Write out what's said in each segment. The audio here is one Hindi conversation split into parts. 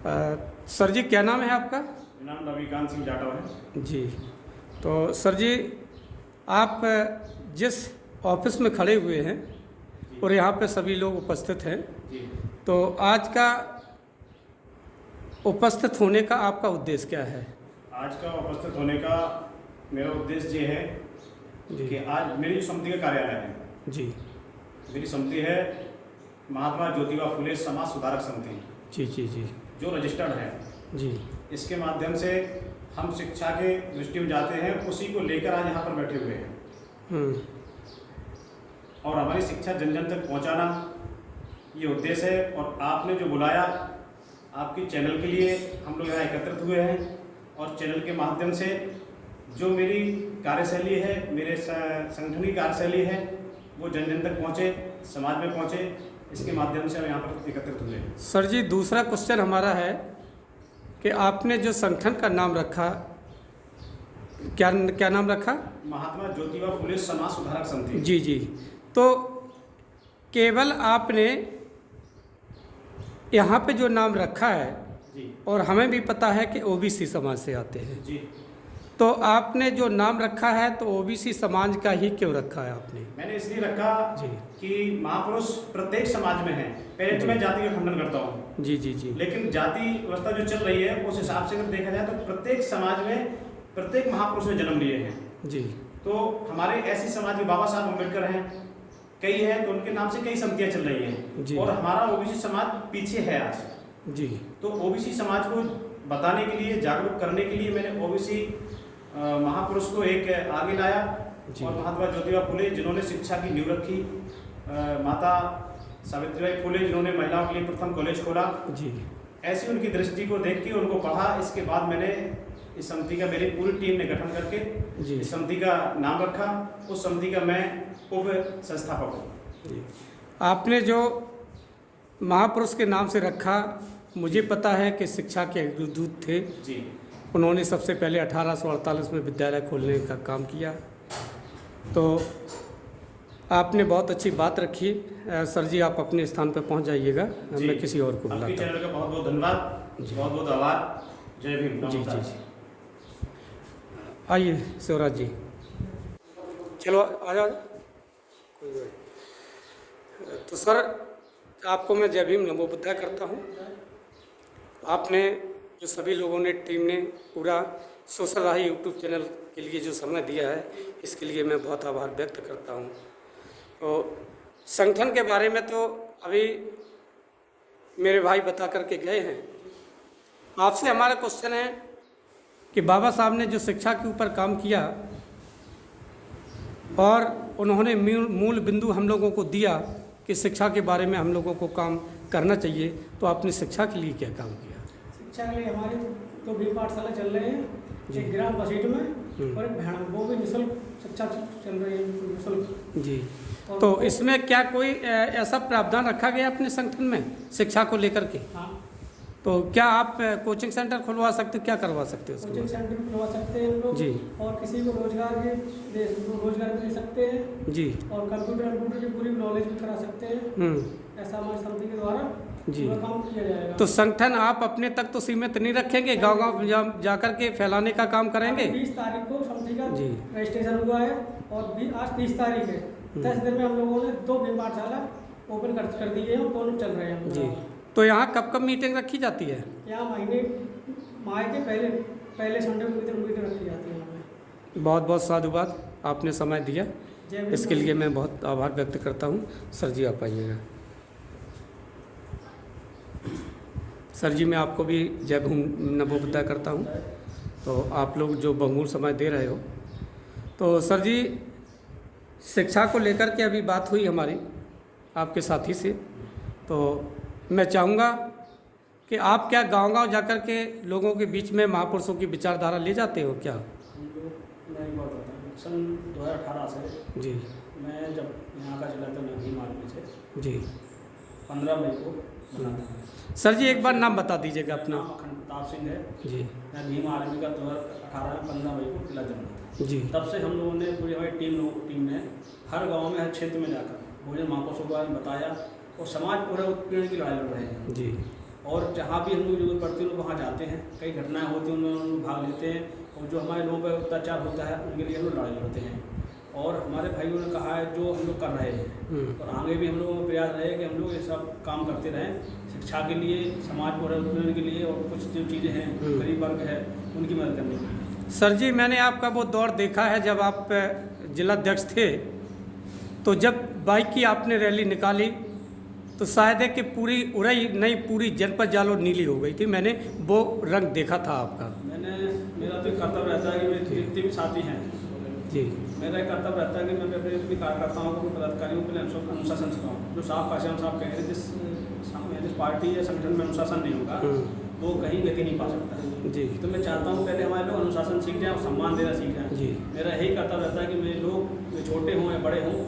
सर जी क्या नाम है आपका? मेरा नाम रविकांत सिंह जाटव है जी। तो सर जी आप जिस ऑफिस में खड़े हुए हैं और यहाँ पे सभी लोग उपस्थित हैं, जी। तो आज का उपस्थित होने का आपका उद्देश्य क्या है? आज का उपस्थित होने का मेरा उद्देश्य ये है कि आज मेरी समिति का कार्यालय है। जी मेरी समिति है महात्मा ज्योतिबा फुले समाज सुधारक समिति, जी जी जी जो रजिस्टर्ड है। जी। इसके माध्यम से हम शिक्षा के दृष्टि में जाते हैं, उसी को लेकर आज यहाँ पर बैठे हुए हैं। और हमारी शिक्षा जन जन तक पहुँचाना ये उद्देश्य है। और आपने जो बुलाया, आपकी चैनल के लिए हम लोग यहाँ एकत्रित हुए हैं, और चैनल के माध्यम से जो मेरी कार्यशैली है, मेरे संगठन की कार्यशैली है, वो जन जन तक पहुँचे, समाज में पहुँचे। इसके माध्यम से हम यहाँ पर एकत्रित हुए हैं। सर जी दूसरा क्वेश्चन हमारा है कि आपने जो संगठन का नाम रखा, क्या नाम रखा? महात्मा ज्योतिबा फुले समाज सुधारक समिति। जी जी। तो केवल आपने यहाँ पे जो नाम रखा है जी, और हमें भी पता है कि ओबीसी समाज से आते हैं, जी। तो आपने जो नाम रखा है तो ओबीसी समाज का ही क्यों रखा है आपने? मैंने इसलिए रखा जी कि महापुरुष प्रत्येक समाज में है। पहले तो मैं जाति का खंडन करता हूँ, जी जी जी। लेकिन जाति व्यवस्था जो चल रही है उस हिसाब से अगर देखा जाए तो प्रत्येक समाज में प्रत्येक महापुरुष ने जन्म लिए हैं। जी। तो हमारे ऐसी समाज में बाबा साहब अम्बेडकर हैं, कई हैं, तो उनके नाम से कई समितियाँ चल रही हैं। और हमारा ओबीसी समाज पीछे है आज। जी। तो ओबीसी समाज को बताने के लिए, जागरूक करने के लिए मैंने ओबीसी महापुरुष को एक आगे लाया। और महात्मा ज्योतिबा फुले जिन्होंने शिक्षा की नींव रखी, माता सावित्रीबाई फुले जिन्होंने महिलाओं के लिए प्रथम कॉलेज खोला, जी। ऐसी उनकी दृष्टि को देख के उनको पढ़ा। इसके बाद मैंने इस समिति का, मेरी पूरी टीम ने गठन करके इस समिति का नाम रखा। उस समिति का मैं उप संस्थापक हूँ। आपने जो महापुरुष के नाम से रखा, मुझे पता है कि शिक्षा के अग्रदूत थे जी। उन्होंने सबसे पहले 1848 में विद्यालय खोलने का काम किया। तो आपने बहुत अच्छी बात रखी। सर जी आप अपने स्थान पर पहुंच जाइएगा, मैं किसी और को बुलाता हूं। आपके चैनल का बहुत बहुत धन्यवाद, बहुत बहुत आभार। जय भीम। जी जी जी। आइए शिवराज जी, चलो आ जाओ। तो सर आपको मैं जय भीम नमो बुद्धा करता हूँ। आपने जो सभी लोगों ने, टीम ने पूरा सोशल राही यूट्यूब चैनल के लिए जो समय दिया है, इसके लिए मैं बहुत आभार व्यक्त करता हूँ। तो संगठन के बारे में तो अभी मेरे भाई बता करके गए हैं। आपसे हमारा क्वेश्चन है कि बाबा साहब ने जो शिक्षा के ऊपर काम किया और उन्होंने मूल बिंदु हम लोगों को दिया कि शिक्षा के बारे में हम लोगों को काम करना चाहिए, तो आपने शिक्षा के लिए क्या काम किया? शिक्षा के लिए हमारी तो भी पाठशाला चल रहे हैं, एक ग्राम बसीट में और एक भैण, वो भी निःशुल्क शिक्षा चल रही है, निःशुल्क। जी। तो इसमें क्या कोई ऐसा प्रावधान रखा गया अपने संगठन में शिक्षा को लेकर के? हाँ। तो क्या आप कोचिंग सेंटर खुलवा सकते हो, क्या करवा सकते हो? कोचिंग सेंटर खुलवा सकते हैं हम लोग जी। और किसी को रोजगार भी दे सकते हैं जी। और कंप्यूटर की पूरी नॉलेज भी करा सकते हैं। ऐसा हमारी समिति के द्वारा जी काम किया जाएगा। तो संगठन आप अपने तक तो सीमित नहीं रखेंगे, गांव-गांव जाकर के फैलाने का काम करेंगे? 20 तारीख को समिति का रजिस्ट्रेशन हुआ है और आज 30 तारीख है। 10 दिन में हम लोगों ने 2 भी पाठशाला ओपन कर दी है और दोनों चल रहे हैं जी। तो यहाँ कब कब मीटिंग रखी जाती है? यहाँ महीने माह के पहले संडे को मीटिंग रखी जाती है। बहुत बहुत साधुवाद, आपने समय दिया, इसके लिए मैं बहुत आभार व्यक्त करता हूँ। सर जी आप आइएगा। सर जी मैं आपको भी जय भीम नमो बुद्धा करता हूँ। तो आप लोग जो बहुमूल्य समय दे रहे हो, तो सर जी शिक्षा को लेकर के अभी बात हुई हमारी आपके साथी से, तो मैं चाहूँगा कि आप क्या गांव-गांव जाकर के लोगों के बीच में महापुरुषों की विचारधारा ले जाते हो क्या? नहीं बताता। सन 2018 से जी मैं जब यहाँ का चला था भीम आर्मी से जी 15 मई को बनाता हूँ। सर जी एक बार नाम बता दीजिएगा अपना। अखंड प्रताप सिंह है जी। मैं भीम आर्मी का 2018 में 15 मई को किला जमा जी। तब से हम लोगों ने पूरी हमारी टीम ने हर गाँव में, हर क्षेत्र में जाकर भोजन महापुरुषों को बताया और समाज पूरा उत्पीड़न की लड़ाई लड़ रहे हैं जी। और जहाँ भी हम लोग जरूरत पड़ती है लोग वहाँ जाते हैं, कई घटनाएं होती हैं उनमें हम लोग भाग लेते हैं, और जो हमारे लोगों पर अत्याचार होता है उनके लिए हम लोग लड़ाई लड़ते हैं। और हमारे भाइयों ने कहा है जो हम लोग कर रहे हैं, और आगे भी हम लोगों का प्रयास रहे कि हम लोग ये सब काम करते रहें, शिक्षा के लिए, समाज को उन्नयन के लिए, और कुछ जो चीज़ें हैं गरीब वर्ग है उनकी मदद करने के लिए। सर जी, मैंने आपका वो दौर देखा है जब आप जिलाध्यक्ष थे, तो जब बाइक की आपने रैली निकाली तो शायद है कि पूरी उड़ई नहीं, पूरी जनपद जालो नीली हो गई थी। मैंने वो रंग देखा था आपका। मेरा तो कर्तव्य रहता है कि मेरे जितने भी साथी हैं जी, मेरा एक कर्तव्य रहता है कि मैं अपने कार्यकर्ताओं को, पदाधिकारियों के लिए अनुशासन सिखाऊँ। जो साहब काशियाम साहब कह रहे हैं, जिस पार्टी या संगठन में अनुशासन नहीं होगा वो कहीं गति नहीं पा सकता जी। तो मैं चाहता हूँ पहले हमारे लोग अनुशासन सीख जाएँ और सम्मान देना सीख जाएँ जी। मेरा यही कर्तव्य रहता है कि मेरे लोग छोटे हों या बड़े हों,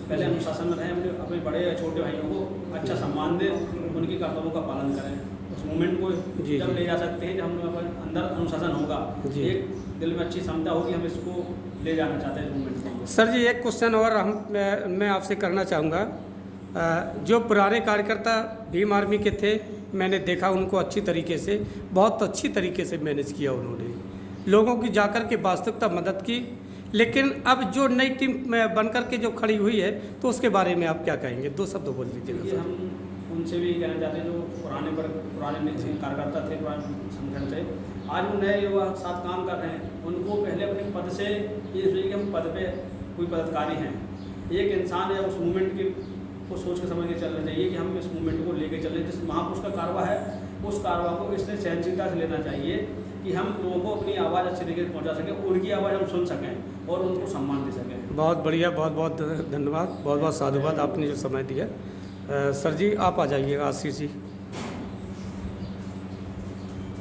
पहले अनुशासन में रहें, अपने बड़े या छोटे भाइयों को अच्छा सम्मान दें, उनकी कर्तव्यों का पालन करें। उस मूवमेंट को जब ले जा सकते हैं जब हम लोग अंदर अनुशासन होगा, एक दिल में अच्छी क्षमता होगी, हम इसको ले जाना चाहते हैं मूवमेंट को। सर जी, एक क्वेश्चन और मैं आपसे करना चाहूँगा। जो पुराने कार्यकर्ता भीम आर्मी के थे, मैंने देखा उनको अच्छी तरीके से, बहुत अच्छी तरीके से मैनेज किया उन्होंने, लोगों की जाकर के वास्तविकता मदद की। लेकिन अब जो नई टीम बनकर के जो खड़ी हुई है, तो उसके बारे में आप क्या कहेंगे? 2 शब्द बोल लीजिएगा। हम उनसे भी कहना चाहते हैं जो पुराने कार्यकर्ता थे, पुराने संगठन से, आज वो नए युवा साथ काम कर रहे हैं, उनको पहले अपने पद से ये सोचिए कि हम पद पे कोई पदाधिकारी हैं, एक इंसान है, उस मूवमेंट की को सोच के समझ के चलना चाहिए कि हम इस मूवमेंट को लेके चल रहे हैं। जिस महापुरुष का कारवा है, उस कारवा को इसने सहनशीलता से लेना चाहिए कि हम लोगों को अपनी आवाज़ अच्छी तरीके से पहुँचा सकें, उनकी आवाज़ हम सुन सकें और उनको सम्मान दे सकें। बहुत बढ़िया, बहुत बहुत धन्यवाद, बहुत बहुत साधुवाद, आपने जो समय दिया। सर जी आप आ जाइएगा। आशीष जी,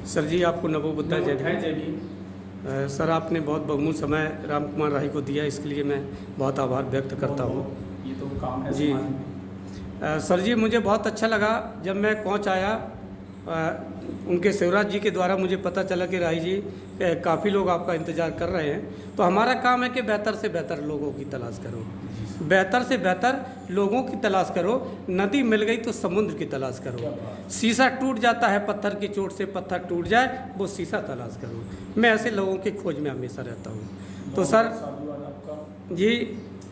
सर जी आपको नमो बुद्धाय जय भीम। सर आपने बहुत बहुमूल्य समय राम कुमार राही को दिया, इसके लिए मैं बहुत आभार व्यक्त करता हूँ। ये तो काम है जी। सर जी, मुझे बहुत अच्छा लगा जब मैं पहुँच आया, उनके शिवराज जी के द्वारा मुझे पता चला कि राही जी काफ़ी लोग आपका इंतज़ार कर रहे हैं। तो हमारा काम है कि बेहतर से बेहतर लोगों की तलाश करो, बेहतर से बेहतर लोगों की तलाश करो। नदी मिल गई तो समुद्र की तलाश करो। शीशा टूट जाता है पत्थर की चोट से, पत्थर टूट जाए वो शीशा तलाश करो। मैं ऐसे लोगों की खोज में हमेशा रहता हूँ। तो सर जी,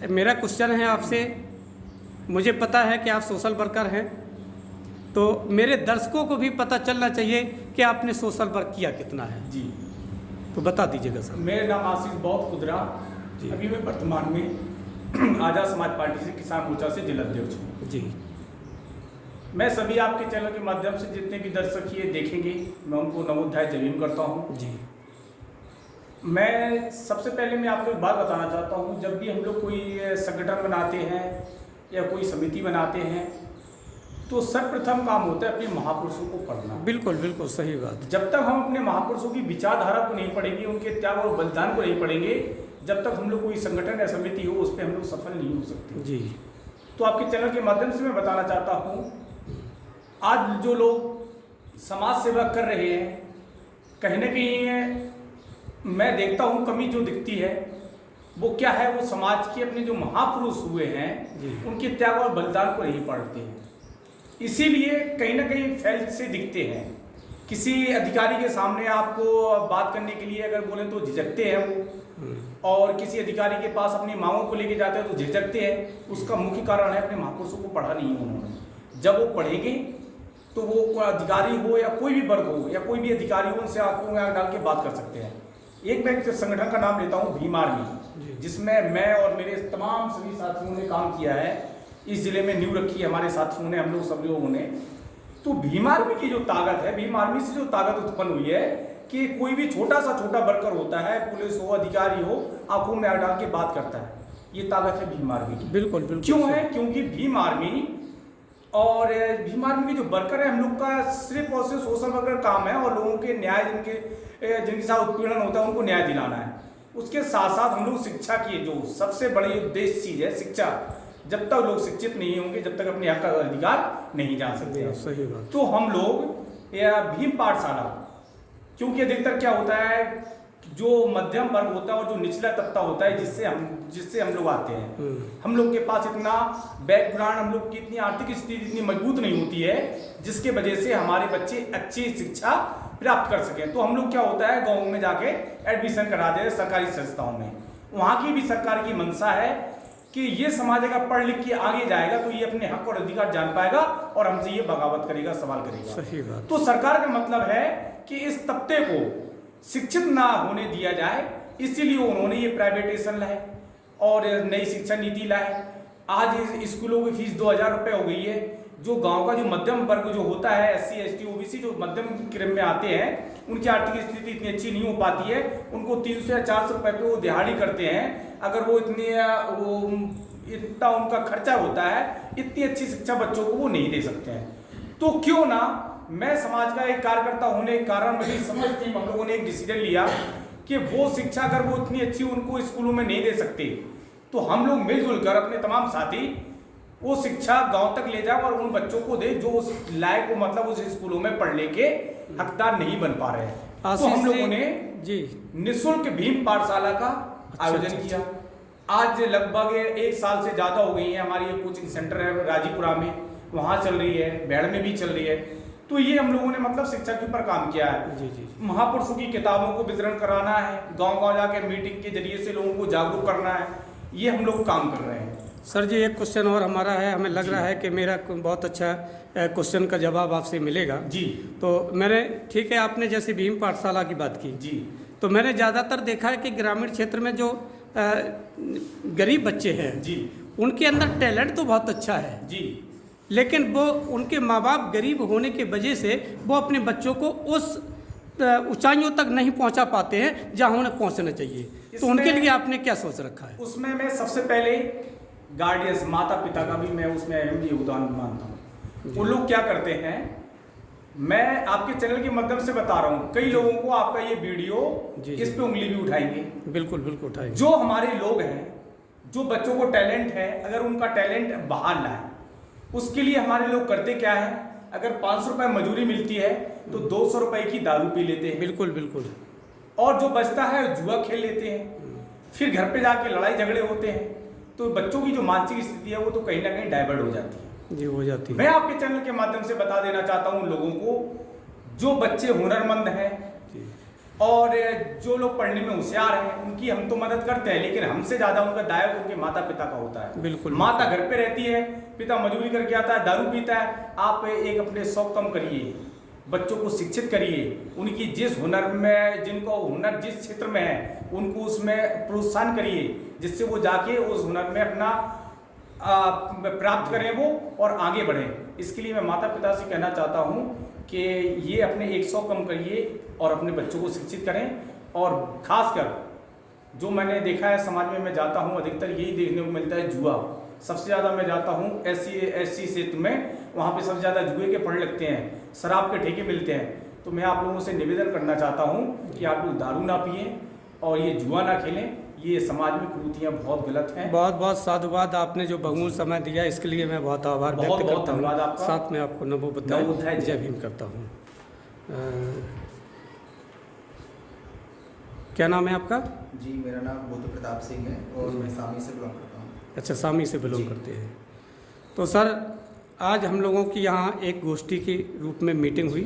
मेरा क्वेश्चन है आपसे, मुझे पता है कि आप सोशल वर्कर हैं, तो मेरे दर्शकों को भी पता चलना चाहिए कि आपने सोशल वर्क किया कितना है जी। तो बता दीजिएगा सर। मेरा नाम आशीष बहुत खुदरा, अभी मैं वर्तमान में आज़ाद समाज पार्टी से किसान मोर्चा से जिलाध्यक्ष हूँ जी। मैं सभी आपके चैनल के माध्यम से जितने भी दर्शक ये देखेंगे, मैं उनको नमोध्याय जय भीम करता हूँ जी। मैं सबसे पहले मैं आपको एक बात बताना चाहता हूँ, जब भी हम लोग कोई संगठन बनाते हैं या कोई समिति बनाते हैं तो सर्वप्रथम काम होता है अपने महापुरुषों को पढ़ना। बिल्कुल बिल्कुल सही बात। जब तक हम अपने महापुरुषों की विचारधारा को नहीं पढ़ेंगे, उनके त्याग और बलिदान को नहीं पढ़ेंगे, जब तक हम लोग कोई संगठन या समिति हो उस पर हम लोग सफल नहीं हो सकते जी। तो आपके चैनल के माध्यम से मैं बताना चाहता हूँ, आज जो लोग समाज सेवा कर रहे हैं, कहीं ना कहीं मैं देखता हूँ कमी जो दिखती है वो क्या है, वो समाज के अपने जो महापुरुष हुए हैं उनके त्याग और बलिदान को नहीं पढ़ते हैं, इसीलिए कहीं ना कहीं फैल से दिखते हैं। किसी अधिकारी के सामने आपको बात करने के लिए अगर बोले तो झिझकते हैं वो, और किसी अधिकारी के पास अपनी मांगों को लेके जाते हैं तो झिझकते हैं। उसका मुख्य कारण है अपने महापुरुषों को पढ़ा नहीं उन्होंने। जब वो पढ़ेंगे तो वो अधिकारी हो या कोई भी वर्ग हो या कोई भी अधिकारी हो, उनसे आंखों में आंख डाल के बात कर सकते हैं। एक मैं संगठन का नाम लेता हूँ, भीम आर्मी, जिसमें मैं और मेरे तमाम सभी साथियों ने काम किया है। इस जिले में नींव रखी है हमारे साथियों ने, हम लोग सब लोगों ने। तो भीम आर्मी की जो ताकत है, भीम आर्मी से जो ताकत उत्पन्न हुई है कि कोई भी छोटा वर्कर होता है, पुलिस हो, अधिकारी हो, आंखों में आंख डाल के बात करता है। ये ताकत है भीम आर्मी की। बिल्कुल बिल्कुल। क्यों है? क्योंकि भीम आर्मी और भीम आर्मी के जो वर्कर है, हम लोग का सिर्फ और सिर्फ सोशल वर्कर काम है और लोगों के न्याय, जिनके साथ उत्पीड़न होता है उनको न्याय दिलाना है। उसके साथ साथ हम लोग शिक्षा की जो सबसे बड़ी उद्देश्य चीज है शिक्षा। जब तक लोग शिक्षित नहीं होंगे, जब तक अपने हक का अधिकार नहीं जान सकते। सही बात। तो हम लोग या भीम पाठशाला, क्योंकि अधिकतर क्या होता है कि जो मध्यम वर्ग होता है और जो निचला तबका होता है जिससे हम लोग आते हैं, हम लोग के पास इतना बैकग्राउंड, हम लोग की इतनी आर्थिक स्थिति इतनी मजबूत नहीं होती है जिसके वजह से हमारे बच्चे अच्छी शिक्षा प्राप्त कर सकें। तो हम लोग क्या होता है, गाँव में जाके एडमिशन करा दे सरकारी संस्थाओं में। वहाँ की भी सरकार की मंशा है कि ये समाज अगर पढ़ लिख के आगे जाएगा तो ये अपने हक और अधिकार जान पाएगा और हमसे ये बगावत करेगा, सवाल करेगा। सही बात। तो सरकार का मतलब है कि इस तबके को शिक्षित ना होने दिया जाए, इसीलिए उन्होंने ये प्राइवेटाइजेशन लाए और नई शिक्षा नीति लाए। आज स्कूलों की फीस 2000 रुपये हो गई है। जो गांव का जो मध्यम वर्ग जो होता है, SC ST OBC जो मध्यम क्रम में आते हैं, उनकी आर्थिक स्थिति इतनी अच्छी नहीं हो पाती है, उनको 300 या 400 रुपये पे वो दिहाड़ी करते हैं। अगर वो इतना उनका खर्चा होता है, इतनी अच्छी शिक्षा बच्चों को वो नहीं दे सकते हैं। तो क्यों ना मैं समाज का एक कार्यकर्ता होने के कारण मेरी समझ थी, हम लोगों ने एक डिसीजन लिया कि वो शिक्षा अगर वो इतनी अच्छी उनको स्कूलों में नहीं दे सकते तो हम लोग मिलजुल कर अपने तमाम साथी वो शिक्षा गांव तक ले जाए और उन बच्चों को दे जो उस लायक को मतलब उस स्कूलों में पढ़ने के हकदार नहीं बन पा रहे हैं। तो हम लोगों ने जी निःशुल्क भीम पाठशाला का आयोजन किया। आज लगभग 1 साल से ज्यादा हो गई है। हमारी एक कोचिंग सेंटर है राजीपुरा में, वहाँ चल रही है, बेड़ में भी चल रही है। तो ये हम लोगों ने मतलब शिक्षा के ऊपर काम किया है। जी जी। महापुरुषों की किताबों को वितरण कराना है, गांव-गांव जाके मीटिंग के जरिए से लोगों को जागरूक करना है, ये हम लोग काम कर रहे हैं। सर जी, एक क्वेश्चन और हमारा है, हमें लग रहा है कि मेरा बहुत अच्छा क्वेश्चन का जवाब आपसे मिलेगा। जी। तो मैंने, ठीक है, आपने जैसे भीम पाठशाला की बात की जी। तो मैंने ज़्यादातर देखा है कि ग्रामीण क्षेत्र में जो गरीब बच्चे हैं जी, उनके अंदर टैलेंट तो बहुत अच्छा है जी, लेकिन वो उनके माँ बाप गरीब होने की वजह से वो अपने बच्चों को उस ऊंचाइयों तक नहीं पहुंचा पाते हैं जहां उन्हें पहुंचना चाहिए। तो उनके लिए आपने क्या सोच रखा है? उसमें मैं सबसे पहले गार्डियंस, माता पिता का भी मैं उसमें अहम योगदान मानता हूँ। वो लोग क्या करते हैं, मैं आपके चैनल के माध्यम से बता रहा हूँ, कई लोगों को आपका ये वीडियो इस पे उंगली भी उठाएंगे। बिल्कुल बिल्कुल उठाएंगे। जो हमारे लोग हैं, जो बच्चों को टैलेंट है, अगर उनका टैलेंट बाहर लाए, उसके लिए हमारे लोग करते क्या है, अगर 500 रुपये मजूरी मिलती है तो 200 रुपये की दारू पी लेते हैं। बिल्कुल बिल्कुल। और जो बचता है जुआ खेल लेते हैं, फिर घर पे जाके लड़ाई झगड़े होते हैं। तो बच्चों की जो मानसिक स्थिति है वो तो कहीं ना कहीं डाइवर्ट हो जाती है। जी, हो जाती है। मैं आपके चैनल के माध्यम से बता देना चाहता हूँ लोगों को, जो बच्चे हुनरमंद हैं और जो लोग पढ़ने में होशियार हैं, उनकी हम तो मदद करते हैं, लेकिन हमसे ज्यादा उनका दायित्व उनके माता पिता का होता है। बिल्कुल। माता घर पे रहती है, पिता मजदूरी करके आता है, दारू पीता है। आप एक अपने शौक कम करिए, बच्चों को शिक्षित करिए, उनकी जिस हुनर में, जिनको हुनर जिस क्षेत्र में है उनको उसमें प्रोत्साहन करिए, जिससे वो जाके उस हुनर में अपना प्राप्त करें वो और आगे बढ़ें। इसके लिए मैं माता पिता से कहना चाहता हूँ कि ये अपने 100 कम करिए और अपने बच्चों को शिक्षित करें। और खासकर जो मैंने देखा है समाज में, मैं जाता हूँ अधिकतर यही देखने को मिलता है, जुआ। सबसे ज़्यादा मैं जाता हूँ SC क्षेत्र में, वहाँ पे सबसे ज़्यादा जुए के फंड लगते हैं, शराब के ठेके मिलते हैं। तो मैं आप लोगों से निवेदन करना चाहता हूँ कि आप लोग दारू ना पिएं और ये जुआ ना खेलें। ये समाज में कुरीतियाँ बहुत गलत हैं। बहुत बहुत साधुवाद, आपने जो बहुमूल्य समय दिया इसके लिए मैं बहुत आभार व्यक्त करता हूँ। साथ में आपको नमोबुद्धाय जय भीम करता हूँ। क्या नाम है आपका? जी, मेरा नाम बुद्ध प्रताप सिंह है और मैं सामी से बिलोंग करता हूँ। अच्छा, सामी से बिलोंग करते हैं। तो सर, आज हम लोगों की यहाँ एक गोष्ठी के रूप में मीटिंग हुई,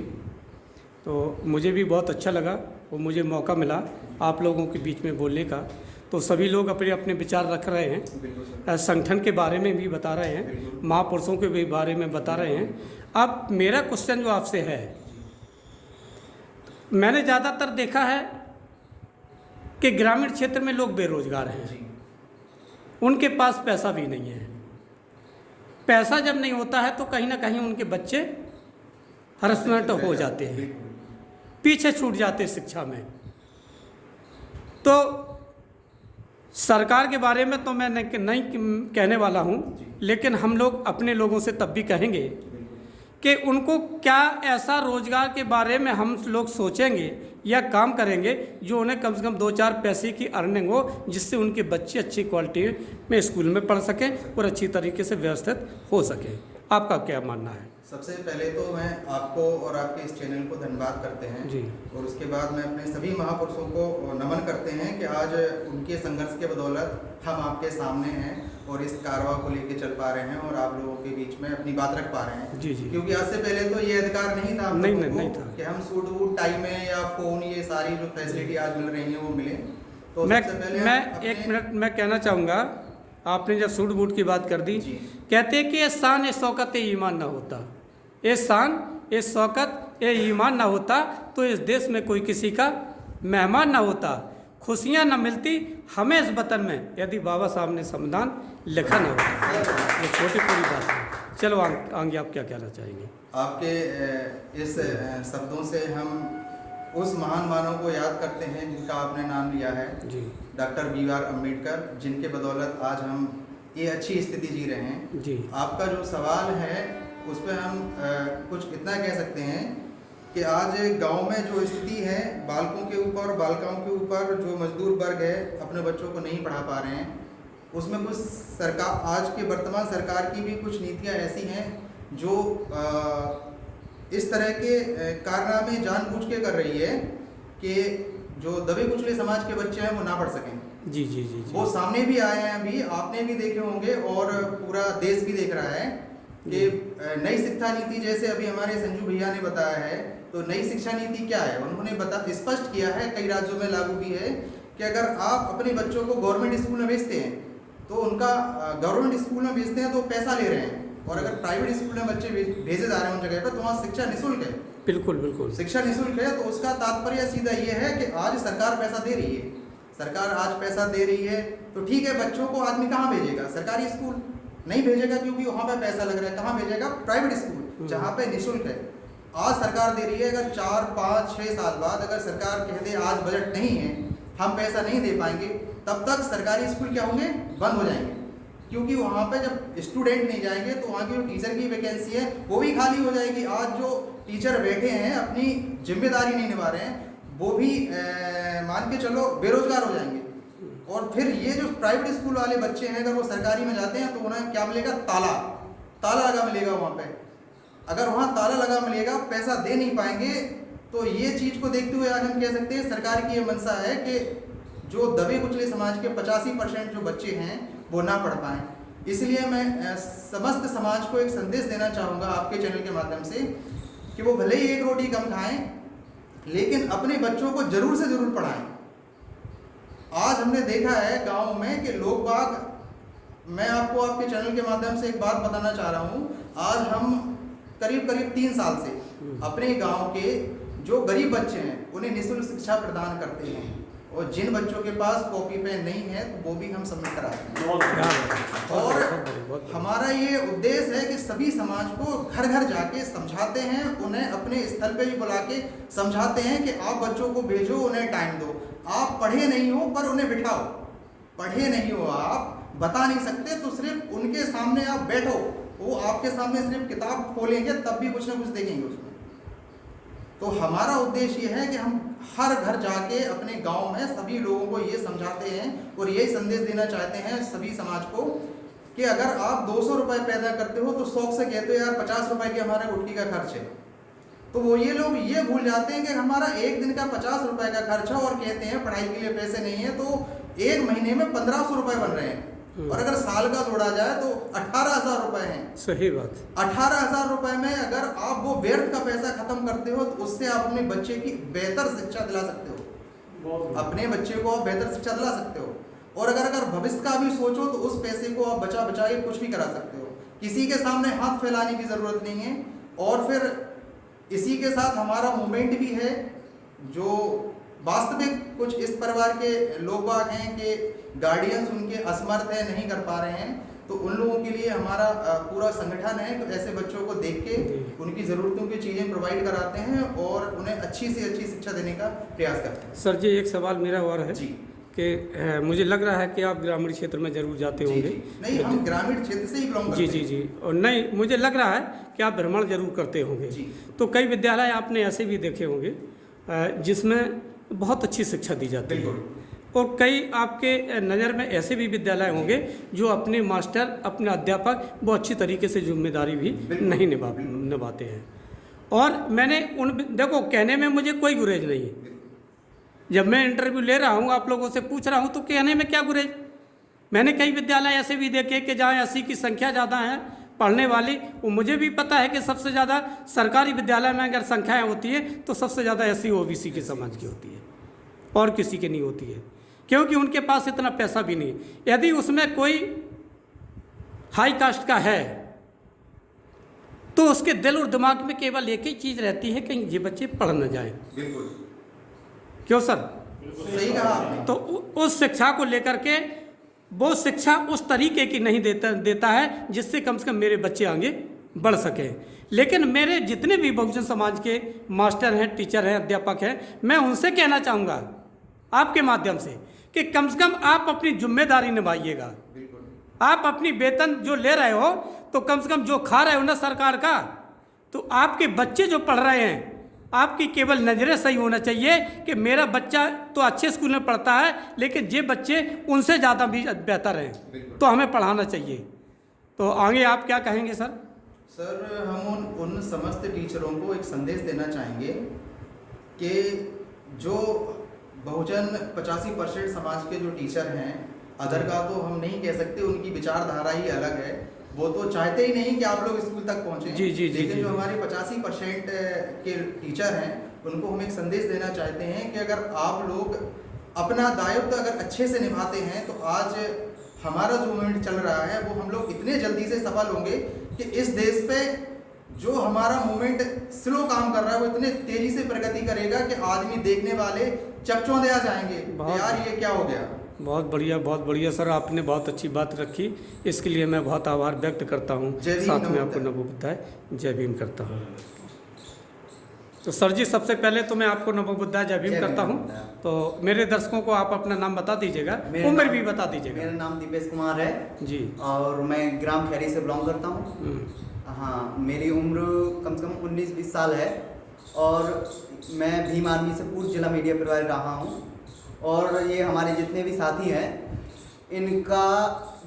तो मुझे भी बहुत अच्छा लगा और मुझे मौका मिला आप लोगों के बीच में बोलने का। तो सभी लोग अपने अपने विचार रख रहे हैं, संगठन के बारे में भी बता रहे हैं, महापुरुषों के भी बारे में बता रहे हैं। अब मेरा क्वेश्चन जो आपसे है, मैंने ज़्यादातर देखा है कि ग्रामीण क्षेत्र में लोग बेरोजगार हैं, उनके पास पैसा भी नहीं है। पैसा जब नहीं होता है तो कहीं ना कहीं उनके बच्चे हरसमेंट हो जाते हैं, पीछे छूट जाते हैं शिक्षा में। तो सरकार के बारे में तो मैं नहीं कहने वाला हूँ, लेकिन हम लोग अपने लोगों से तब भी कहेंगे कि उनको क्या ऐसा रोजगार के बारे में हम लोग सोचेंगे या काम करेंगे जो उन्हें कम से कम 2-4 पैसे की अर्निंग हो, जिससे उनके बच्चे अच्छी क्वालिटी में स्कूल में पढ़ सकें और अच्छी तरीके से व्यवस्थित हो सकें। आपका क्या मानना है? सबसे पहले तो मैं आपको और आपके इस चैनल को धन्यवाद करते हैं जी। और उसके बाद मैं अपने सभी महापुरुषों को नमन करते हैं कि आज उनके संघर्ष के बदौलत हम आपके सामने हैं और इस कारवा को लेके चल पा रहे हैं और आप लोगों के बीच में अपनी बात रख पा रहे हैं। जी जी। क्योंकि आज से पहले तो ये अधिकार नहीं था आप नहीं, लोगों को नहीं था। कि हम सूट वूट टाई में या फोन ये सारी जो फैसिलिटी आज मिल रही है वो मिले। तो मैं सबसे पहले मैं अपने- एक मिनट मैं कहना चाहूँगा, आपने जब सूट बूट की बात कर दी, जी। कहते हैं कि ये शान ये शौकत ये ईमान ना होता, ये शान ये शौकत ये ईमान ना होता तो इस देश में कोई किसी का मेहमान ना होता, खुशियाँ ना मिलती हमें इस वतन में यदि बाबा साहब ने संविधान लिखा ना होता। ये छोटी पूरी बात है। चलो आगे आप क्या कहना चाहेंगे? आपके इस शब्दों से हम उस महान मानव को याद करते हैं जिनका आपने नाम लिया है, जी डॉक्टर BR अम्बेडकर, जिनके बदौलत आज हम ये अच्छी स्थिति जी रहे हैं। जी। आपका जो सवाल है उस पर हम कुछ इतना कह सकते हैं कि आज गांव में जो स्थिति है, बालकों के ऊपर बालिकाओं के ऊपर जो मजदूर वर्ग है अपने बच्चों को नहीं पढ़ा पा रहे हैं, उसमें कुछ सरकार, आज के वर्तमान सरकार की भी कुछ नीतियां ऐसी हैं जो इस तरह के कारनामे जानबूझ के कर रही है कि जो दबे कुचले समाज के बच्चे हैं वो ना पढ़ सकें। जी जी जी जी। वो सामने भी आए हैं, अभी आपने भी देखे होंगे और पूरा देश भी देख रहा है कि नई शिक्षा नीति, जैसे अभी हमारे संजू भैया ने बताया है, तो नई शिक्षा नीति क्या है उन्होंने स्पष्ट किया है, कई राज्यों में लागू भी है कि अगर आप अपने बच्चों को गवर्नमेंट स्कूल में भेजते हैं तो उनका गवर्नमेंट स्कूल में भेजते हैं तो पैसा ले रहे हैं, और अगर प्राइवेट स्कूल में बच्चे भेजे जा रहे हैं उन जगह पर तो वहाँ शिक्षा निःशुल्क है। बिल्कुल बिल्कुल शिक्षा निःशुल्क है, तो उसका तात्पर्य सीधा ये है कि आज सरकार पैसा दे रही है, सरकार आज पैसा दे रही है तो ठीक है, बच्चों को आदमी कहाँ भेजेगा? सरकारी स्कूल नहीं भेजेगा क्योंकि वहाँ पे पैसा लग रहा है। कहाँ भेजेगा? प्राइवेट स्कूल जहाँ पे निःशुल्क है। आज सरकार दे रही है, अगर 4, 5, 6 साल बाद अगर सरकार कह दे आज बजट नहीं है, हम पैसा नहीं दे पाएंगे, तब तक सरकारी स्कूल क्या होंगे? बंद हो जाएंगे, क्योंकि वहाँ पे जब स्टूडेंट नहीं जाएंगे तो वहाँ की जो टीचर की वैकेंसी है वो भी खाली हो जाएगी। आज जो टीचर बैठे हैं अपनी जिम्मेदारी नहीं निभा रहे हैं वो भी मान के चलो बेरोजगार हो जाएंगे। और फिर ये जो प्राइवेट स्कूल वाले बच्चे हैं अगर वो सरकारी में जाते हैं तो उन्हें क्या मिलेगा? ताला लगा मिलेगा वहाँ पे। अगर वहाँ ताला लगा मिलेगा, पैसा दे नहीं पाएंगे, तो ये चीज़ को देखते हुए आज हम कह सकते हैं सरकार की ये मंशा है कि जो दबे कुचले समाज के 85% जो बच्चे हैं वो ना पढ़ पाएँ। इसलिए मैं समस्त समाज को एक संदेश देना चाहूँगा आपके चैनल के माध्यम से कि वो भले ही एक रोटी कम खाएं लेकिन अपने बच्चों को जरूर से जरूर पढ़ाएं। आज हमने देखा है गांव में कि लोग बाग, मैं आपको आपके चैनल के माध्यम से एक बात बताना चाह रहा हूं, आज हम करीब 3 साल से अपने गांव के जो गरीब बच्चे हैं उन्हें निःशुल्क शिक्षा प्रदान करते हैं, और जिन बच्चों के पास कॉपी पेन नहीं है तो वो भी हम सबमिट कराते हैं। और हमारा ये उद्देश्य है कि सभी समाज को घर घर जाके समझाते हैं, उन्हें अपने स्थल पे भी बुला के समझाते हैं कि आप बच्चों को भेजो, उन्हें टाइम दो। आप पढ़े नहीं हो पर उन्हें बिठाओ, पढ़े नहीं हो आप बता नहीं सकते तो सिर्फ उनके सामने आप बैठो, वो आपके सामने सिर्फ किताब खोलेंगे तब भी कुछ ना कुछ देखेंगे उसमें। तो हमारा उद्देश्य ये है कि हम हर घर जाके अपने गांव में सभी लोगों को ये समझाते हैं और यही संदेश देना चाहते हैं सभी समाज को कि अगर आप 200 रुपये पैदा करते हो तो शौक से कहते हो यार 50 रुपये की हमारा गुटकी का खर्च है, तो वो ये लोग ये भूल जाते हैं कि हमारा एक दिन का 50 रुपये का खर्च है और कहते हैं पढ़ाई के लिए पैसे नहीं है, तो एक महीने में 1500 रुपये बन रहे हैं, और अगर साल का जोड़ा जाए तो 18,000 रुपये हैं। सही बात। 18,000 रुपये में अगर आप वो व्यर्थ का पैसा खत्म करते हो तो उससे आप अपने बच्चे की बेहतर शिक्षा दिला सकते हो, अपने बच्चे को आप बेहतर शिक्षा दिला सकते हो। और अगर भविष्य का भी सोचो तो उस पैसे को आप बचा के कुछ भी करा सकते हो, किसी के सामने हाथ फैलाने की ज़रूरत नहीं है। और फिर इसी के साथ हमारा मूवमेंट भी है, जो वास्तविक कुछ इस परिवार के लोग बाग हैं कि गार्डियंस उनके असमर्थ हैं, नहीं कर पा रहे हैं, तो उन लोगों के लिए हमारा पूरा संगठन है, तो ऐसे बच्चों को देख के उनकी ज़रूरतों की चीज़ें प्रोवाइड कराते हैं और उन्हें अच्छी से अच्छी शिक्षा देने का प्रयास करते हैं। सर जी, एक सवाल मेरा और है जी कि मुझे लग रहा है कि आप ग्रामीण क्षेत्र में जरूर जाते होंगे। नहीं, हम ग्रामीण क्षेत्र से ही बिलोंग करते हैं। जी जी जी। और नहीं, मुझे लग रहा है कि आप भ्रमण जरूर करते होंगे। जी। तो कई विद्यालय आपने ऐसे भी देखे होंगे जिसमें बहुत अच्छी शिक्षा दी जाती है, और कई आपके नज़र में ऐसे भी विद्यालय होंगे जो अपने मास्टर, अपने अध्यापक वो अच्छी तरीके से जिम्मेदारी भी नहीं निभाते हैं। और मैंने देखो, कहने में मुझे कोई गुरेज नहीं है। जब मैं इंटरव्यू ले रहा हूँ, आप लोगों से पूछ रहा हूँ, तो कहने में क्या गुरेज। मैंने कई विद्यालय ऐसे भी देखे कि जहाँ 80 की संख्या ज़्यादा है पढ़ने वाली। वो मुझे भी पता है कि सबसे ज़्यादा सरकारी विद्यालय में अगर संख्याएँ होती है तो सबसे ज़्यादा SC OBC के समाज की होती है और किसी की नहीं होती है, क्योंकि उनके पास इतना पैसा भी नहीं। यदि उसमें कोई हाई कास्ट का है तो उसके दिल और दिमाग में केवल एक ही चीज़ रहती है, कहीं ये बच्चे पढ़ न जाएं। बिल्कुल, क्यों सर? सही कहा आपने। तो उस शिक्षा को लेकर के वो शिक्षा उस तरीके की नहीं देता है जिससे कम से कम मेरे बच्चे आगे बढ़ सकें। लेकिन मेरे जितने भी बहुजन समाज के मास्टर हैं, टीचर हैं, अध्यापक हैं, मैं उनसे कहना चाहूँगा आपके माध्यम से कि कम से कम आप अपनी जिम्मेदारी निभाइएगा। आप अपनी वेतन जो ले रहे हो तो कम से कम जो खा रहे हो ना सरकार का, तो आपके बच्चे जो पढ़ रहे हैं, आपकी केवल नज़रें सही होना चाहिए कि मेरा बच्चा तो अच्छे स्कूल में पढ़ता है, लेकिन ये बच्चे उनसे ज़्यादा भी बेहतर हैं, तो हमें पढ़ाना चाहिए। तो आगे आप क्या कहेंगे सर? सर, हम उन समस्त टीचरों को एक संदेश देना चाहेंगे कि जो बहुजन 85% समाज के जो टीचर हैं, अदर का तो हम नहीं कह सकते, उनकी विचारधारा ही अलग है। वो तो चाहते ही नहीं कि आप लोग स्कूल तक पहुँचें। जी जी जी। लेकिन जो हमारे 85% के टीचर हैं, उनको हम एक संदेश देना चाहते हैं कि अगर आप लोग अपना दायित्व अगर अच्छे से निभाते हैं तो आज हमारा जो मूवमेंट चल रहा है वो हम लोग इतने जल्दी से सफल होंगे कि इस देश पे जो हमारा मूवमेंट स्लो काम कर रहा है वो इतने तेजी से प्रगति करेगा कि आदमी देखने वाले चकचौंधे आ जाएंगे, यार ये क्या हो गया। बहुत बढ़िया सर, आपने बहुत अच्छी बात रखी, इसके लिए मैं बहुत आभार व्यक्त करता हूँ। साथ में आपको नमोबुद्धाय जय भीम करता हूँ। तो सर जी, सबसे पहले तो मैं आपको नमोबुद्धाय जय भीम करता हूँ। तो मेरे दर्शकों को आप अपना नाम बता दीजिएगा, उम्र भी बता दीजिएगा। मेरा नाम दीपेश कुमार है जी, और मैं ग्राम खैरी से बिलोंग करता हूँ। हाँ, मेरी उम्र कम से कम 19-20 साल है और मैं भीम आर्मी से पूर्व जिला मीडिया प्रभारी रहा हूँ। और ये हमारे जितने भी साथी हैं, इनका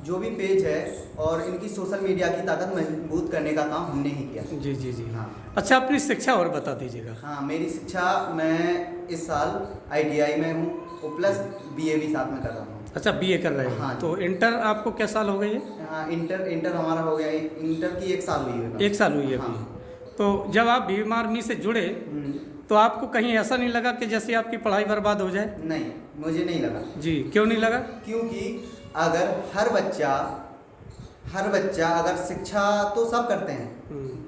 जो भी पेज है और इनकी सोशल मीडिया की ताकत मजबूत करने का काम हमने ही किया। जी जी जी। हाँ। अच्छा, अपनी शिक्षा और बता दीजिएगा। हाँ, मेरी शिक्षा, मैं इस साल ITI में हूँ और प्लस BA भी साथ में कर रहा हूँ। अच्छा, BA कर रहे हैं। हाँ। तो इंटर आपको क्या साल हो गई है? हाँ, इंटर हमारा हो गया, इंटर की 1 साल हुई है। 1 साल हुई है अभी। हाँ। तो जब आप भीम आर्मी से जुड़े तो आपको कहीं ऐसा नहीं लगा कि जैसे आपकी पढ़ाई बर्बाद हो जाए? नहीं, मुझे नहीं लगा। जी, क्यों नहीं लगा? क्योंकि अगर हर बच्चा अगर शिक्षा तो सब करते हैं,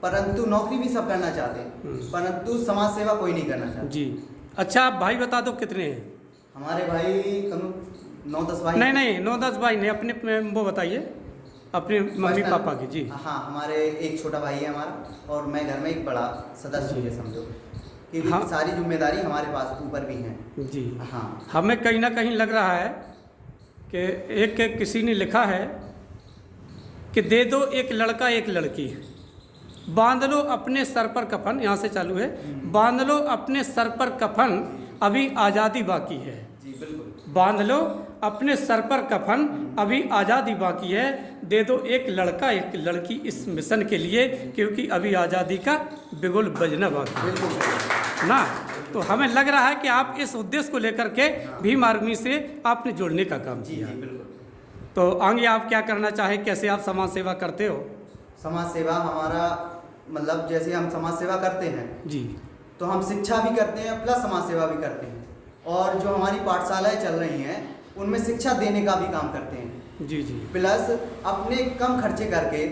परंतु नौकरी भी सब करना चाहते हैं, परंतु समाज सेवा कोई नहीं करना चाहता। जी। अच्छा, आप भाई बता दो कितने हैं? हमारे भाई कम 9-10 भाई। नहीं 9-10 भाई नहीं, अपने वो बताइए, अपने मम्मी पापा की। जी हाँ, हमारे एक छोटा भाई है हमारा और मैं घर में एक बड़ा सदस्य हूँ, समझो, क्योंकि हाँ। सारी जिम्मेदारी हमारे पास ऊपर भी है। जी। हाँ, हमें कहीं ना कहीं लग रहा है कि एक किसी ने लिखा है कि दे दो एक लड़का एक लड़की, बांध लो अपने सर पर कफन, यहाँ से चालू है, बांध लो अपने सर पर कफन, अभी आज़ादी बाकी है। जी बिल्कुल। बांध लो अपने सर पर कफन, अभी आज़ादी बाकी है, दे दो एक लड़का एक लड़की इस मिशन के लिए, क्योंकि अभी आज़ादी का बिगुल बजना बाकी है ना। तो हमें लग रहा है कि आप इस उद्देश्य को लेकर के भीम आर्मी से आपने जुड़ने का काम किया। जी बिल्कुल। तो आगे आप क्या करना चाहें, कैसे आप समाज सेवा करते हो? समाज सेवा हमारा मतलब, जैसे हम समाज सेवा करते हैं जी, तो हम शिक्षा भी करते हैं प्लस समाज सेवा भी करते हैं, और जो हमारी पाठशालाएं चल रही हैं उनमें शिक्षा देने का भी काम करते हैं। जी जी। प्लस अपने कम खर्चे करके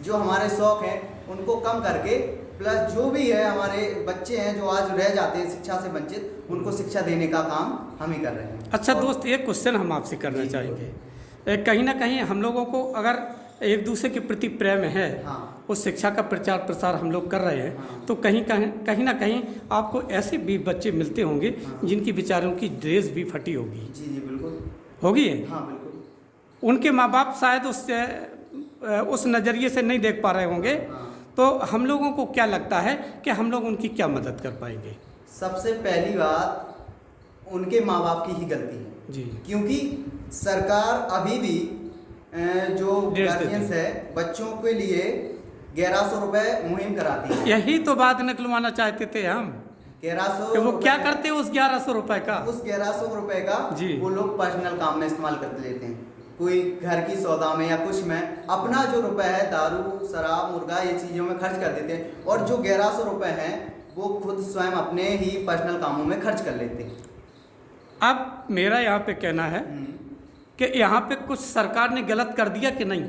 जो हमारे शौक हैं उनको कम करके, प्लस जो भी है हमारे बच्चे हैं जो आज रह जाते हैं शिक्षा से वंचित, उनको शिक्षा देने का काम हम ही कर रहे हैं। अच्छा दोस्त, एक क्वेश्चन हम आपसे करना चाहेंगे। कहीं ना कहीं हम लोगों को अगर एक दूसरे के प्रति प्रेम है, हाँ। उस शिक्षा का प्रचार प्रसार हम लोग कर रहे हैं, हाँ। तो कहीं ना कहीं आपको ऐसे भी बच्चे मिलते होंगे जिनकी बेचारों की ड्रेस भी फटी होगी। जी जी बिल्कुल होगी है? हाँ बिल्कुल। उनके माँ बाप शायद उस नज़रिए से नहीं देख पा रहे होंगे। हाँ। तो हम लोगों को क्या लगता है कि हम लोग उनकी क्या मदद कर पाएंगे? सबसे पहली बात, उनके माँ बाप की ही गलती है जी। क्योंकि सरकार अभी भी जो गार्जियंस है बच्चों के लिए 1100 रुपये मुहिम कराती है। यही तो बात निकलवाना चाहते थे हम 1100 कि वो क्या करते उस 1100 रुपए का, उस 1100 रुपये का जी। वो लोग पर्सनल काम में इस्तेमाल कर लेते हैं, कोई घर की सौदा में या कुछ में अपना जो रुपए है दारू शराब मुर्गा ये चीज़ों में खर्च कर देते हैं, और जो 1100 रुपये हैं वो खुद स्वयं अपने ही पर्सनल कामों में खर्च कर लेते हैं। अब मेरा यहाँ पे कहना है कि यहाँ पे कुछ सरकार ने गलत कर दिया कि नहीं?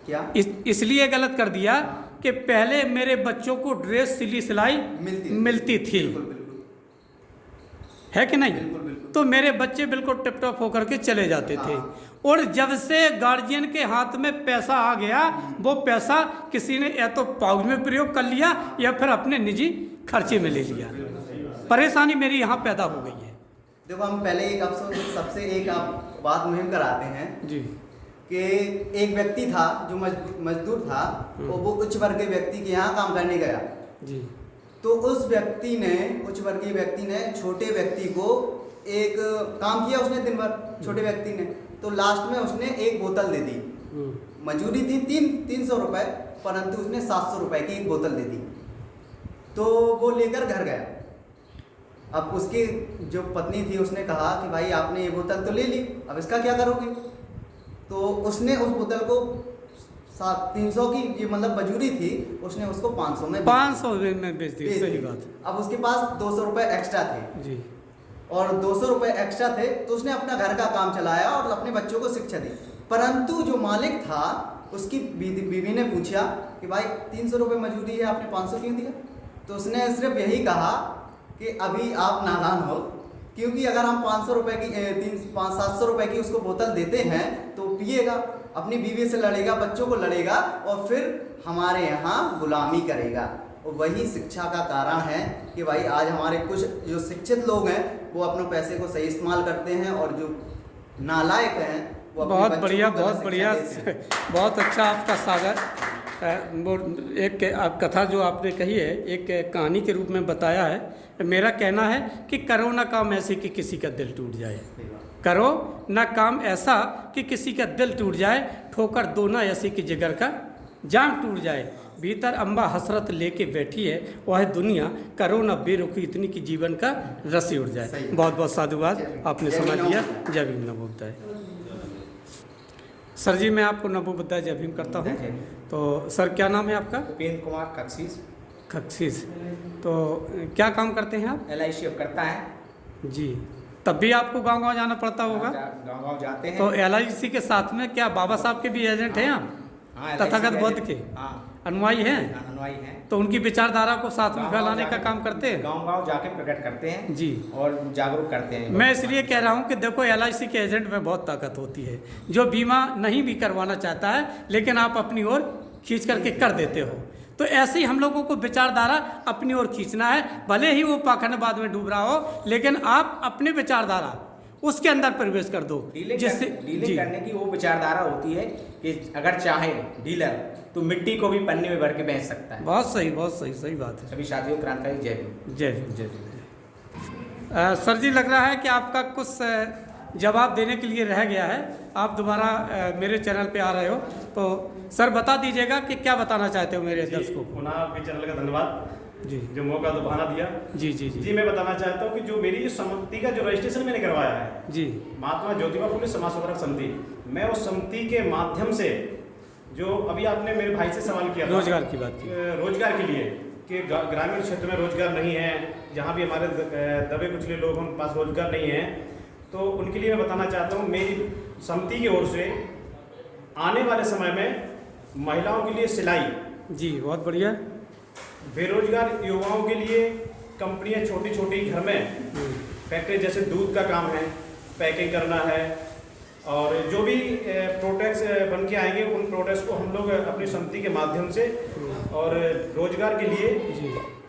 क्या इसलिए गलत कर दिया कि पहले मेरे बच्चों को ड्रेस सिली सिलाई मिलती थी, बिल्कुल, बिल्कुल। है कि नहीं? बिल्कुल, बिल्कुल। तो मेरे बच्चे बिल्कुल टिप टॉप होकर के चले जाते थे। और जब से गार्जियन के हाथ में पैसा आ गया, वो पैसा किसी ने या तो पाउच में प्रयोग कर लिया या फिर अपने निजी खर्चे में ले लिया। परेशानी मेरी यहाँ पैदा हो गई है। देखो हम पहले एक अफसोस सबसे एक आप बात मुहिम कराते हैं जी कि एक व्यक्ति था जो मजदूर था, वो उच्च वर्गीय व्यक्ति के यहाँ काम करने गया जी। तो उस व्यक्ति ने उच्च वर्गीय व्यक्ति ने छोटे व्यक्ति को एक काम किया उसने दिन भर, छोटे व्यक्ति ने, तो लास्ट में उसने एक बोतल दे दी। मजूरी थी 300 रुपये, परंतु उसने 700 रुपये की एक बोतल दे दी। तो वो लेकर घर गया। अब उसकी जो पत्नी थी उसने कहा कि भाई आपने ये बोतल तो ले ली, अब इसका क्या करोगे? तो उसने उस बोतल को 300 की ये मतलब मजूरी थी, उसने उसको 500 में बेच दी। सही बात। अब उसके पास 200 रुपये एक्स्ट्रा थे जी, और 200 रुपये एक्स्ट्रा थे तो उसने अपना घर का काम चलाया और अपने बच्चों को शिक्षा दी। परंतु जो मालिक था उसकी बीवी ने पूछा कि भाई 300 रुपये मजूरी है, आपने 500 क्यों दिया? तो उसने सिर्फ यही कहा कि अभी आप नादान हो, क्योंकि अगर हम 500 रुपये की 700 रुपये की उसको बोतल देते हैं तो पिएगा, अपनी बीवी से लड़ेगा, बच्चों को लड़ेगा और फिर हमारे यहाँ गुलामी करेगा। और वही शिक्षा का कारण है कि भाई आज हमारे कुछ जो शिक्षित लोग हैं वो अपने पैसे को सही इस्तेमाल करते हैं और जो नालायक हैं वो बहुत बढ़िया, बहुत बढ़िया, बहुत अच्छा आपका सागर। वो एक कथा जो आपने कही है एक कहानी के रूप में बताया है। मेरा कहना है कि करो ना काम ऐसे कि किसी का दिल टूट जाए, करो ना काम ऐसा कि किसी का दिल टूट जाए, ठोकर दो ना ऐसी कि जिगर का जाम टूट जाए। भीतर अम्बा हसरत लेके बैठी है वह दुनिया, करो ना बेरुखी इतनी कि जीवन का रस्सी उड़ जाए। बहुत बहुत साधुवाद, आपने समझ लिया। जय भीम नमो बुद्धाय। सर जी मैं आपको नमो बुद्धाय जय भीम करता हूँ। तो सर क्या नाम है आपका? उपेंद्र कुमार कक्सीस। कक्सीस। तो क्या काम करते हैं आप? LIC अब करता है जी। तब भी आपको गांव-गांव जाना पड़ता होगा? गाँव जाते हैं। तो LIC के साथ में क्या बाबा साहब के भी एजेंट हैं आप? हाँ, तथागत बुद्ध के अनुयायी हैं? अनुयायी हैं। तो उनकी विचारधारा को साथ में फैलाने का काम करते हैं? गाँव जाके प्रकट करते हैं जी और जागरूक करते हैं। मैं इसलिए कह रहा हूँ कि देखो LIC के एजेंट में बहुत ताकत होती है, जो बीमा नहीं भी करवाना चाहता है लेकिन आप अपनी ओर खींच करके कर देते हो। तो ऐसे ही हम लोगों को विचारधारा अपनी ओर खींचना है, भले ही वो पाखंडवाद में डूब रहा हो लेकिन आप अपने विचारधारा उसके अंदर प्रवेश कर दो, जिससे डीलिंग करने की वो विचारधारा होती है कि अगर चाहे डीलर तो मिट्टी को भी पन्ने में भर के बेच सकता है। बहुत सही, बहुत सही, सही बात है। सभी साथियों क्रांतिकारी जय भीम। जय भीम, जय भीम। सर जी लग रहा है कि आपका कुछ जवाब देने के लिए रह गया है, आप दोबारा मेरे चैनल पे आ रहे हो, तो सर बता दीजिएगा कि क्या बताना चाहते हो मेरे दर्शकों को। पुनः आपके चैनल का धन्यवाद जी, जो मौका दोबारा दिया। जी जी जी जी मैं बताना चाहता हूँ कि जो मेरी जो समिति का जो रजिस्ट्रेशन मैंने करवाया है जी, महात्मा ज्योतिबा फुले समाज सुधारक समिति, मैं उस समिति के माध्यम से जो अभी आपने मेरे भाई से सवाल किया था रोजगार की बात की, रोजगार के लिए कि ग्रामीण क्षेत्र में रोजगार नहीं है, जहाँ भी हमारे दबे कुचले लोग उनके पास रोजगार नहीं है, तो उनके लिए मैं बताना चाहता हूँ मेरी समिति की ओर से आने वाले समय में महिलाओं के लिए सिलाई, जी बहुत बढ़िया, बेरोजगार युवाओं के लिए कंपनियां छोटी छोटी घर में फैक्ट्री जैसे दूध का काम है, पैकिंग करना है, और जो भी प्रोडक्ट्स बन के आएंगे उन प्रोडक्ट्स को हम लोग अपनी समिति के माध्यम से और रोजगार के लिए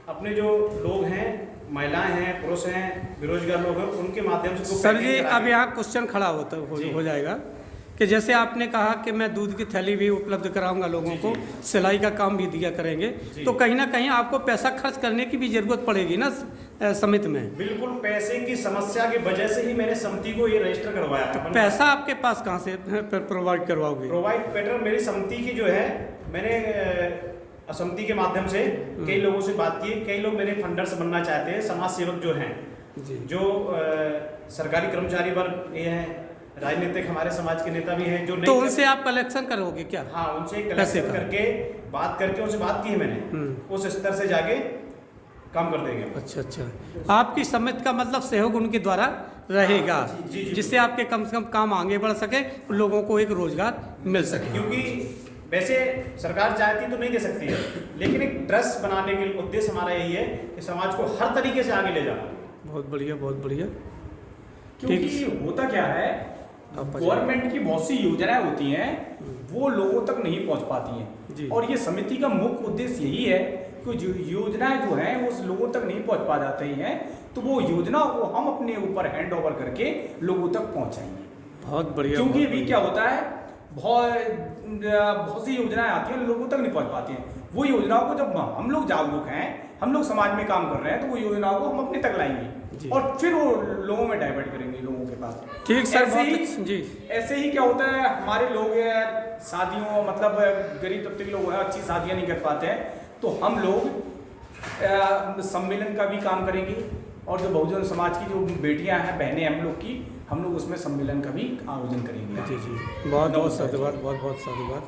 अपने जो लोग हैं, महिलाएं हैं, पुरुष हैं, बेरोजगार लोग हैं, उनके माध्यम से सर जी अब यहाँ क्वेश्चन खड़ा हो जाएगा कि जैसे आपने कहा कि मैं दूध की थैली भी उपलब्ध कराऊंगा लोगों को, सिलाई का काम भी दिया करेंगे, तो कहीं ना कहीं आपको पैसा खर्च करने की भी ज़रूरत पड़ेगी ना समिति में। बिल्कुल, पैसे की समस्या की वजह से ही मैंने समिति को ये रजिस्टर करवाया है। पैसा आपके पास कहाँ से प्रोवाइड करवाओगे? प्रोवाइड पैटर्न मेरी समिति की जो है, मैंने समिति के माध्यम से कई लोगों से बात की, कई लोग मेरे फंडर्स बनना चाहते हैं, समाज सेवक जो हैं, जो सरकारी कर्मचारी वर्ग ये हैं, राजनीतिक हमारे समाज के नेता भी हैं, जो तो उनसे आप कलेक्शन करोगे क्या? हाँ, उनसे कलेक्शन करके बात करके उनसे बात की है मैंने, उस स्तर से जाके काम कर देंगे। अच्छा, आपकी समिति का मतलब सहयोग उनके द्वारा रहेगा, जिससे आपके कम से कम काम आगे बढ़ सके, लोगों को एक रोजगार मिल सके। क्योंकि वैसे सरकार चाहती तो नहीं दे सकती है, लेकिन एक ट्रस्ट बनाने के उद्देश्य हमारा यही है कि समाज को हर तरीके से आगे ले जाना। बहुत बढ़िया, बहुत बढ़िया। क्योंकि होता क्या है, गवर्नमेंट की बहुत सी योजनाएं होती हैं, वो लोगों तक नहीं पहुंच पाती हैं, और ये समिति का मुख्य उद्देश्य यही है कि जो योजनाएं जो हैं वो लोगों तक नहीं पहुंच पा जाती हैं, तो वो योजनाओं को हम अपने ऊपर हैंड ओवर करके लोगों तक पहुंचाएंगे। बहुत बढ़िया। क्योंकि अभी क्या होता है, बहुत सी योजनाएं आती हैं, लोगों तक नहीं पहुंच पाती हैं। वो योजनाओं को जब हम लोग जागरूक हैं, हम लोग समाज में काम कर रहे हैं, तो वो योजनाओं को हम अपने तक लाएंगे और फिर वो लोगों में डाइवर्ट करेंगे लोगों के पास। ठीक सर, ऐसे ही क्या होता है, हमारे लोग शादियों, मतलब गरीब तबके के लोग हैं, अच्छी शादियां नहीं कर पाते हैं, तो हम लोग सम्मेलन का भी काम करेंगे, और जो बहुजन समाज की जो बेटियां हैं, बहनें हम लोग की, हम लोग उसमें सम्मेलन का भी आयोजन करेंगे। जी, बहुत बहुत साधुवाद, बहुत बहुत साधुवाद।